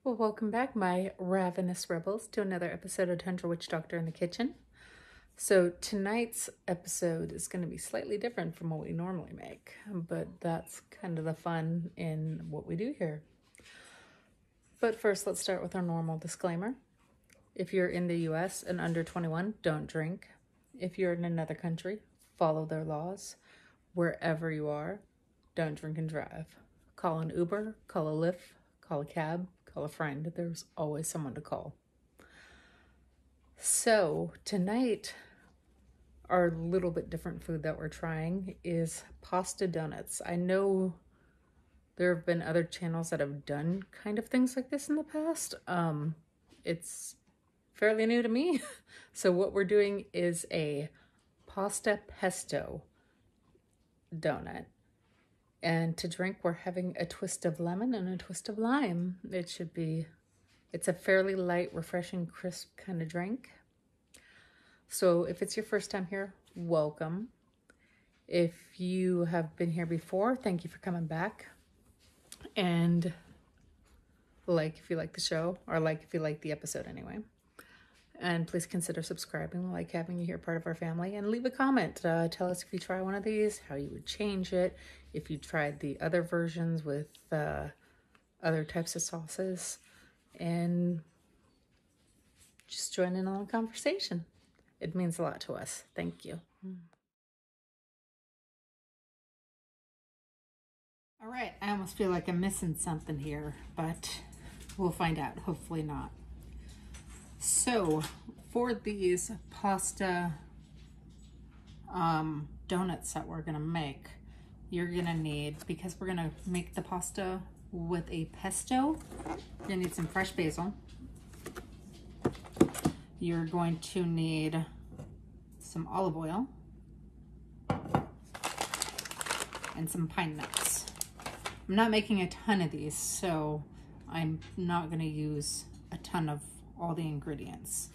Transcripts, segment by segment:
Well, welcome back, my ravenous rebels, to another episode of Tundra Witch Doctor in the Kitchen. So tonight's episode is going to be slightly different from what we normally make, but that's kind of the fun in what we do here. But first, let's start with our normal disclaimer. If you're in the US and under 21, don't drink. If you're in another country, follow their laws. Wherever you are, don't drink and drive. Call an Uber, call a Lyft, call a cab, call a friend. There's always someone to call. So tonight, our little bit different food that we're trying is pasta donuts. I know there have been other channels that have done kind of things like this in the past. It's fairly new to me. So what we're doing is a pasta pesto donut. And to drink, we're having a twist of lemon and a twist of lime. It's a fairly light, refreshing, crisp kind of drink. So if it's your first time here, welcome. If you have been here before, thank you for coming back. And like if you like the show, or like if you like the episode anyway. And please consider subscribing. We like having you here, part of our family. And leave a comment. Tell us if you try one of these, how you would change it. If you tried the other versions with other types of sauces. And just join in on the conversation. It means a lot to us. Thank you. All right, I almost feel like I'm missing something here, but we'll find out. Hopefully not. So for these pasta donuts that we're gonna make, you're gonna need, because we're gonna make the pasta with a pesto, you're gonna need some fresh basil. You're going to need some olive oil and some pine nuts. I'm not making a ton of these, so I'm not gonna use a ton of all the ingredients.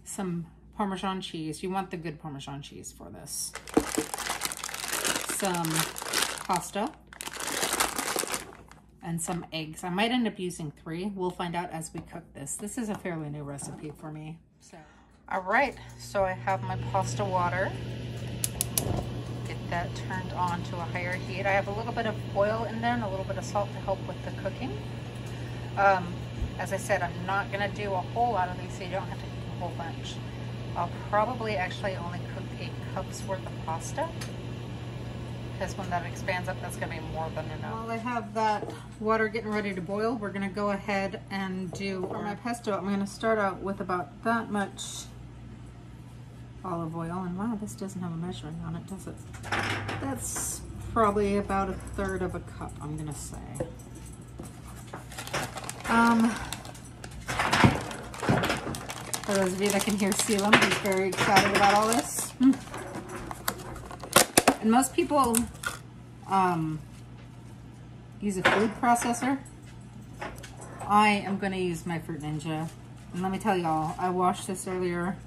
Some Parmesan cheese. You want the good Parmesan cheese for this. Some pasta and some eggs. I might end up using 3. We'll find out as we cook this. This is a fairly new recipe for me. So, all right, so I have my pasta water. Get that turned on to a higher heat. I have a little bit of oil in there and a little bit of salt to help with the cooking. As I said, I'm not gonna do a whole lot of these, so you don't have to eat a whole bunch. I'll probably actually only cook 8 cups worth of pasta, because when that expands up, that's gonna be more than enough. While I have that water getting ready to boil, we're gonna go ahead and do, for my pesto, I'm gonna start out with about that much olive oil. And wow, this doesn't have a measuring on it, does it? That's probably about 1/3 of a cup, I'm gonna say. For those of you that can hear Selim, he's very excited about all this. And most people use a food processor. I am going to use my Fruit Ninja. And let me tell y'all, I washed this earlier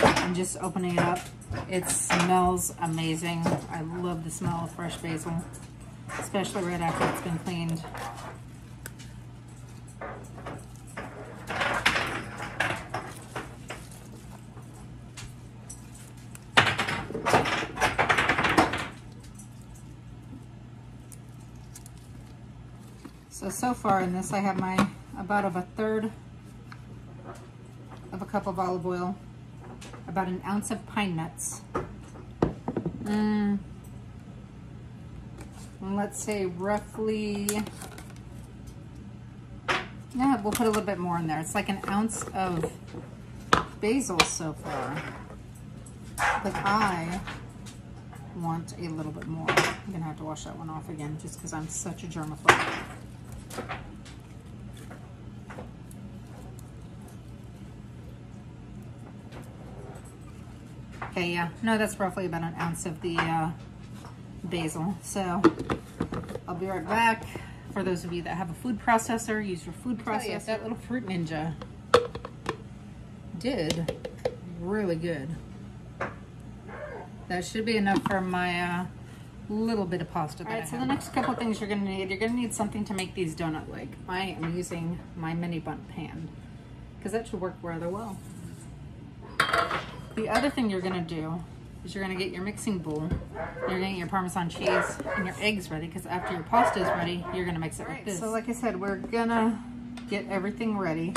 and just opening it up, it smells amazing. I love the smell of fresh basil, especially right after it's been cleaned. So far in this, I have my about 1/3 of a cup of olive oil, about 1 ounce of pine nuts, and let's say roughly, yeah, we'll put a little bit more in there. It's like 1 ounce of basil so far, but I want a little bit more. I'm gonna have to wash that one off again just because I'm such a germaphobe. Okay, yeah, no, that's roughly about 1 ounce of the basil. So I'll be right back. For those of you that have a food processor, use your food processor. That little Fruit Ninja did really good. That should be enough for my little bit of pasta that I have. So the next couple things you're gonna need something to make these donut-like. I am using my mini bundt pan because that should work rather well. The other thing you're gonna do is you're gonna get your mixing bowl, you're gonna get your Parmesan cheese and your eggs ready, because after your pasta is ready, you're gonna mix it with this. So like I said, we're gonna get everything ready.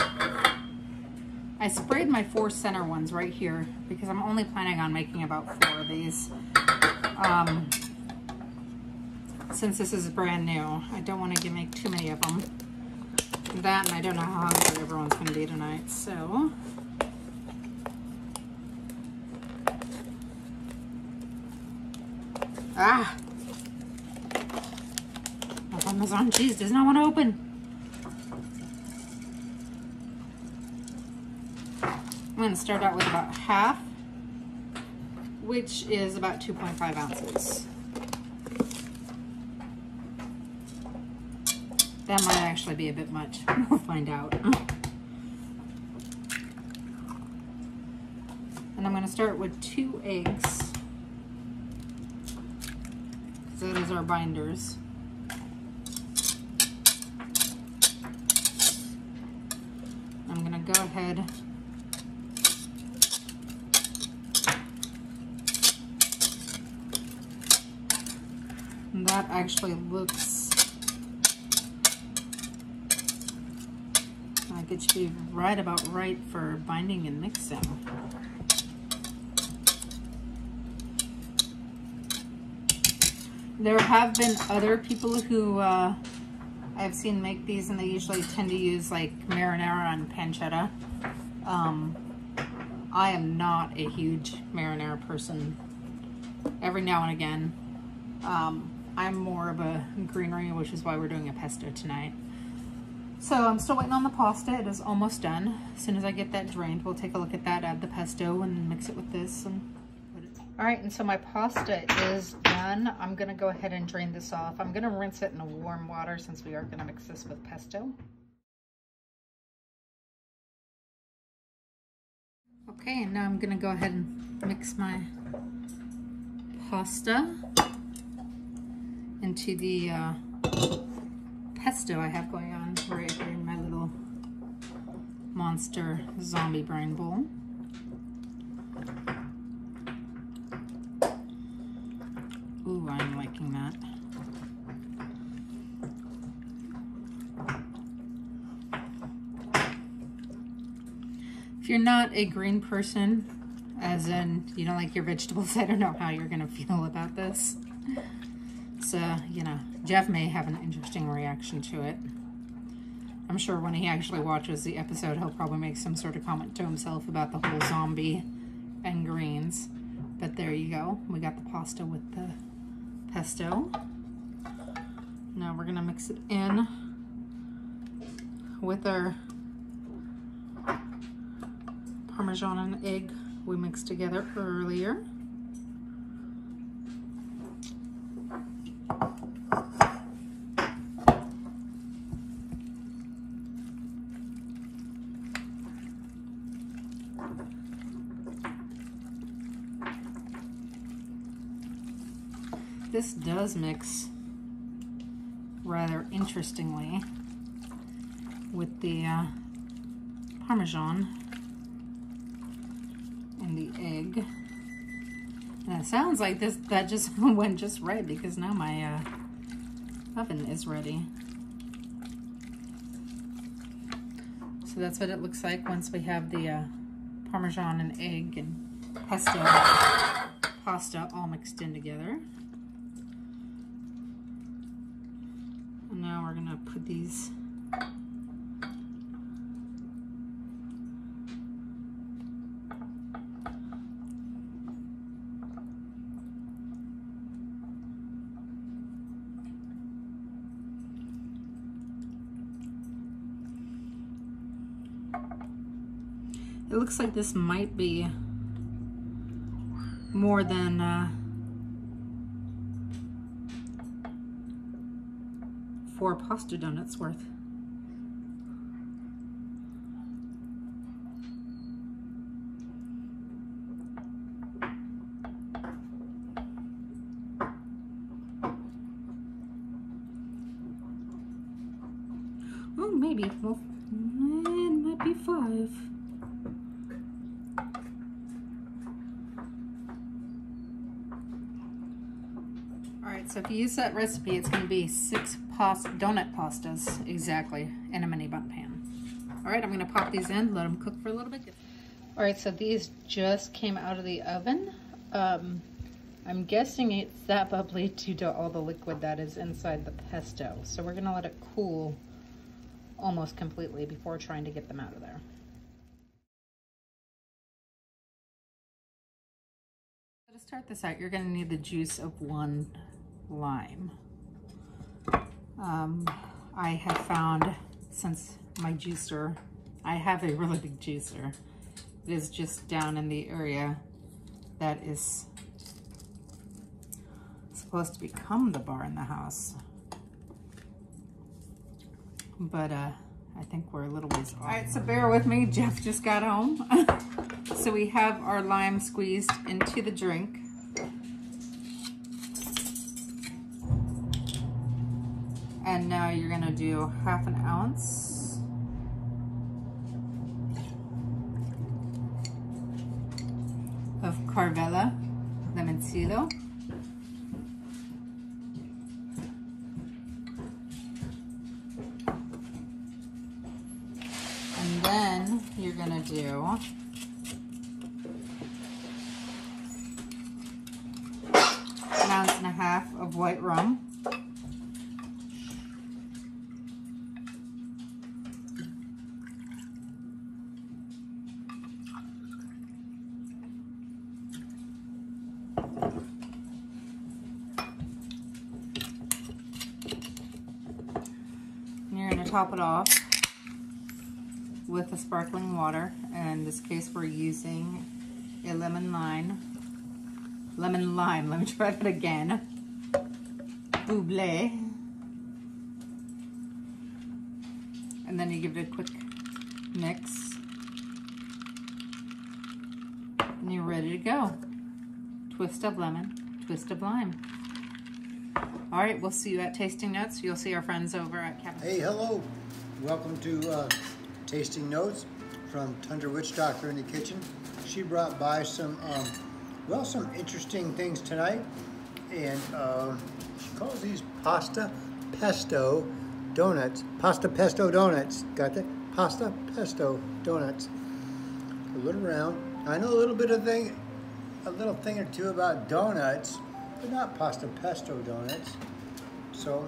I sprayed my 4 center ones right here because I'm only planning on making about 4 of these. Since this is brand new, I don't want to make too many of them. That, and I don't know how hungry everyone's going to be tonight, so. Ah! My Parmesan cheese does not want to open. I'm going to start out with about half, which is about 2.5 ounces. That might actually be a bit much. We'll find out. And I'm going to start with 2 eggs. That is our binders. I'm going to go ahead and that actually looks like it should be right about right for binding and mixing. There have been other people who I've seen make these, and they usually tend to use like marinara and pancetta. I am not a huge marinara person. Every now and again. I'm more of a greenery, which is why we're doing a pesto tonight. So I'm still waiting on the pasta. It is almost done. As soon as I get that drained, we'll take a look at that, add the pesto, and mix it with this. And put it. All right, and so my pasta is done. I'm gonna go ahead and drain this off. I'm gonna rinse it in warm water since we are gonna mix this with pesto. Okay, and now I'm gonna go ahead and mix my pasta into the pesto I have going on right here in my little monster zombie brine bowl. Ooh, I'm liking that. If you're not a green person, as in you don't like your vegetables, I don't know how you're gonna feel about this. So, you know, Jeff may have an interesting reaction to it. I'm sure when he actually watches the episode, he'll probably make some sort of comment to himself about the whole zombie and greens. But there you go. We got the pasta with the pesto. Now we're gonna mix it in with our Parmesan and egg we mixed together earlier. This does mix rather interestingly with the Parmesan and the egg. And it sounds like that just went just right, because now my oven is ready. So that's what it looks like once we have the Parmesan and egg and pesto pasta all mixed in together. And now we're gonna put these It looks like this might be more than 4 pasta donuts worth. Oh, maybe. Well, it might be 5. All right, so if you use that recipe, it's going to be 6 donut pastas exactly in a mini bun pan. All right, I'm going to pop these in, let them cook for a little bit. All right, so these just came out of the oven. I'm guessing it's that bubbly due to all the liquid that is inside the pesto. So we're going to let it cool almost completely before trying to get them out of there. To start this out, you're going to need the juice of 1 lime. I have found, since my juicer, I have a really big juicer. It is just down in the area that is supposed to become the bar in the house. But I think we're a little ways off. All right, so bear with me. Jeff just got home. So we have our lime squeezed into the drink. And now you're gonna do 1/2 ounce of Carvella Limoncello. And then you're gonna do 1.5 ounces of white rum. And you're gonna top it off with the sparkling water. In this case, we're using a lemon lime. Let me try that again. Buble. And then you give it a quick mix. And you're ready to go. Twist of lemon, twist of lime. All right, we'll see you at Tasting Notes. You'll see our friends over at Captain. Hey, hello. Welcome to Tasting Notes from Tundra Witch Doctor in the Kitchen. She brought by some, well, some interesting things tonight. And she calls these pasta pesto donuts. Pasta pesto donuts. Got that? Pasta pesto donuts. A little round. I know a little thing or two about donuts, but not pasta pesto donuts. So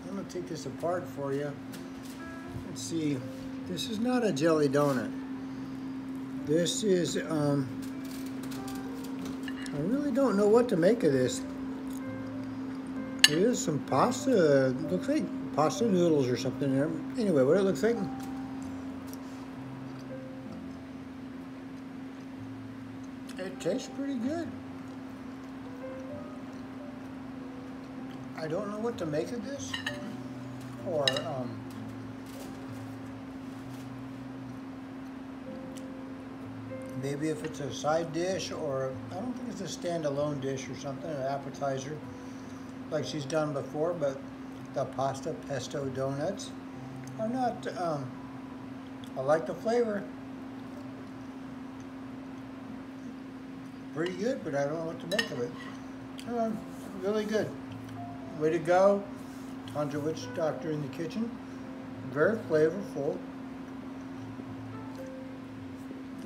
I'm gonna take this apart for you. Let's see. This is not a jelly donut. This is I really don't know what to make of this. There is some pasta. Looks like pasta noodles or something there. Anyway, what it looks like. It tastes pretty good. I don't know what to make of this, or maybe if it's a side dish, or I don't think it's a standalone dish or something, an appetizer like she's done before. But the pasta pesto donuts are not, I like the flavor. Pretty good, but I don't know what to make of it. Really good. Way to go, Tundra Witch Doctor in the Kitchen. Very flavorful.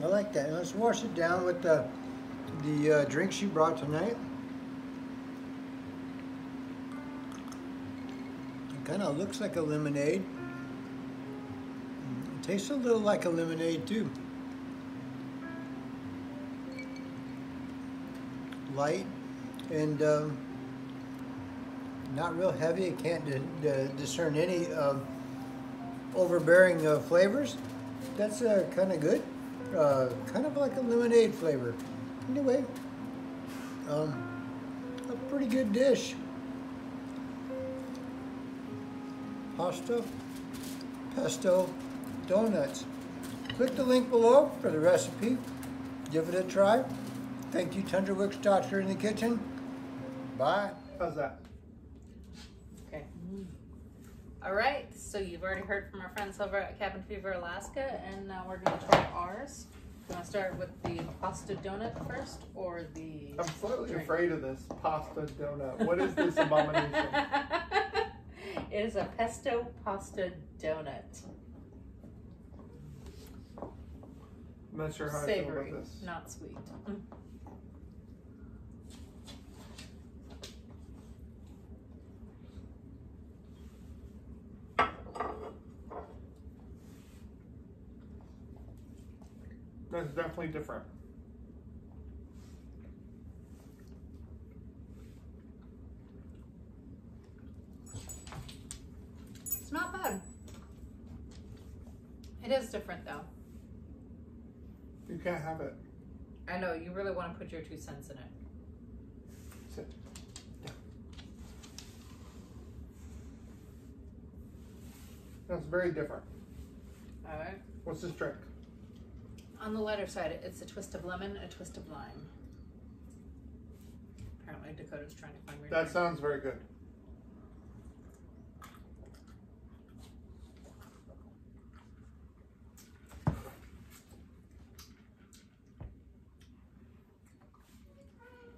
I like that. And let's wash it down with the drink she brought tonight. It kind of looks like a lemonade. It tastes a little like a lemonade too. Light and not real heavy. I can't discern any overbearing flavors. That's kind of good. Kind of like a lemonade flavor. Anyway, a pretty good dish. Pasta pesto donuts. Click the link below for the recipe. Give it a try. Thank you, Tundra Witch Doctor in the Kitchen. Bye. How's that? Okay. All right, so you've already heard from our friends over at Cabin Fever Alaska, and now we're going to try ours. You want to start with the pasta donut first, or the I'm slightly drink? afraid of this pasta donut. What is this abomination? It is a pesto pasta donut. I'm not sure how I feel Savory, about this. not sweet. That's definitely different. It's not bad. It is different though. You can't have it. I know, you really want to put your 2 cents in it. Sit. Yeah. That's very different. All right. What's this drink? On the lighter side, it's a twist of lemon, a twist of lime. Apparently Dakota's trying to find me. That sounds very good.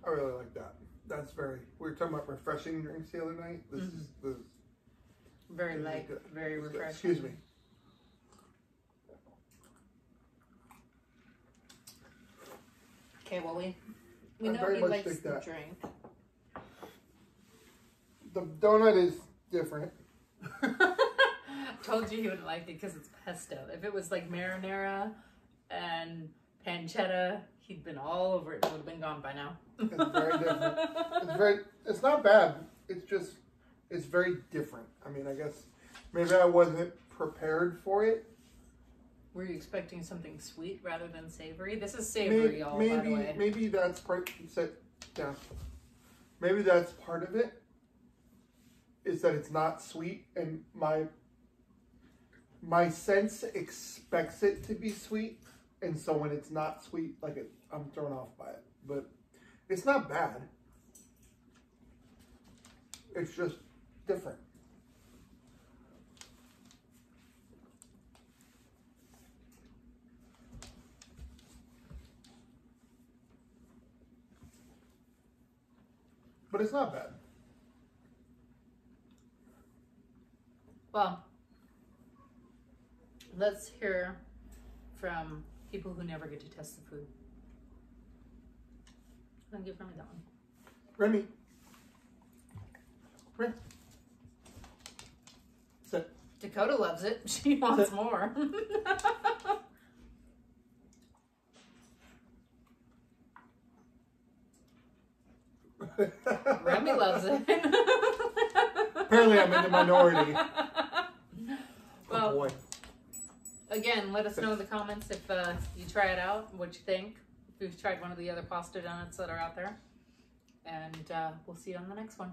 I really like that. That's very, we were talking about refreshing drinks the other night. This is Very this is light, good. very This is good. refreshing. Excuse me. Okay, well we I know very he much likes think the that. drink. The donut is different. Told you he wouldn't like it because it's pesto. If it was like marinara and pancetta, he'd been all over it. It would have been gone by now. It's very different. It's not bad. It's just, it's very different. I mean, I guess maybe I wasn't prepared for it. Were you expecting something sweet rather than savory? This is savory, y'all, by the way. Maybe that's part, sit down. Maybe that's part of it, is that it's not sweet, and my sense expects it to be sweet, and so when it's not sweet, like I'm thrown off by it. But it's not bad. It's just different. But it's not bad. Well, let's hear from people who never get to test the food. I'm gonna give Remy that one. Remy. Come here. Sit. Dakota loves it. She wants more. Remy loves it. Apparently I'm in the minority. Well, oh boy. Again, let us know in the comments if you try it out, what you think. If you've tried one of the other pasta donuts that are out there. And we'll see you on the next one.